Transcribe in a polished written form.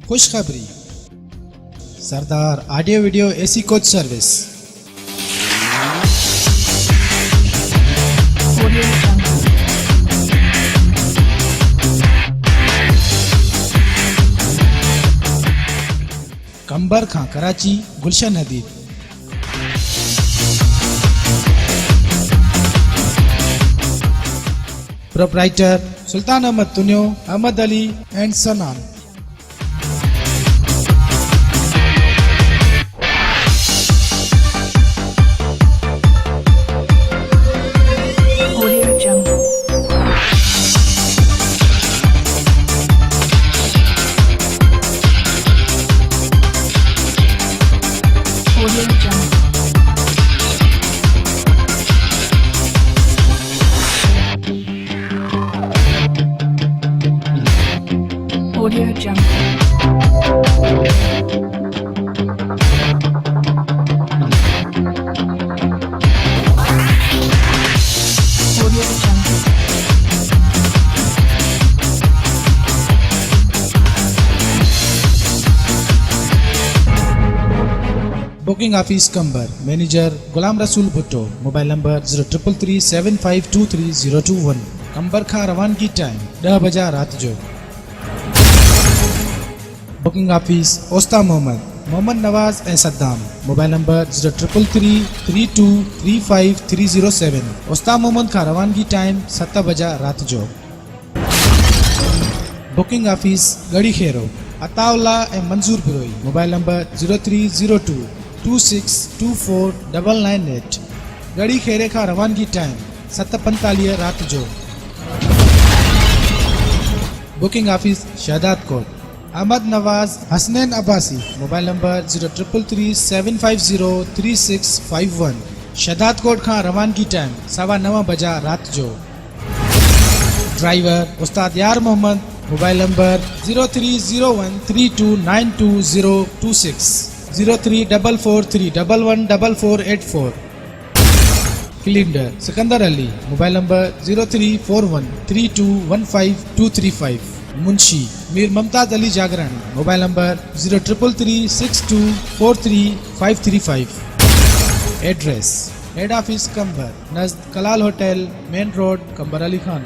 खुशखबरी, Sardar audio video AC coach service. Qambar खां Karachi Gulshan Hadeed. Proprietor Sultan Ahmed Tunio, Ahmed Ali and Sanan. Audio Jungle. Audio Jungle. Booking office Qambar, manager Ghulam Rasool Bhutto. Mobile number 0333752321। कंबर खां रवानगी time 10 बजे रात जो। बुकिंग ऑफिस ओस्ता मोहम्मद नवाज ऐं सद्दाम। Mobile number 0333235307। ओस्ता मोहम्मद खां रवानगी टाइम 7 बजे रात जो। बुकिंग ऑफिस गड़ी खेरो, अताउल्ला ऐं मंजूर बिरोई। Mobile number 030226249998। गड़ी खेरे खां रवानगी टाइम 7:45 रात जो। Booking office Shahdad Kot, Ahmed Nawaz Hasnain Abbasi. Mobile number 0333750361। Shahdad Kot खां रवानगी टाइम 9:15 बजे रात जो। Driver Ustad Yar Mohammad. Mobile number 030132922026। 034431114484। Cleaner Sikandar Ali. Mobile number 0341321525। Munshi Mir Mumtaz Ali Jagrani. Mobile number 033362433535। Address head office Qambar, नज़द Kalal hotel, main road, Qambar Ali Khan.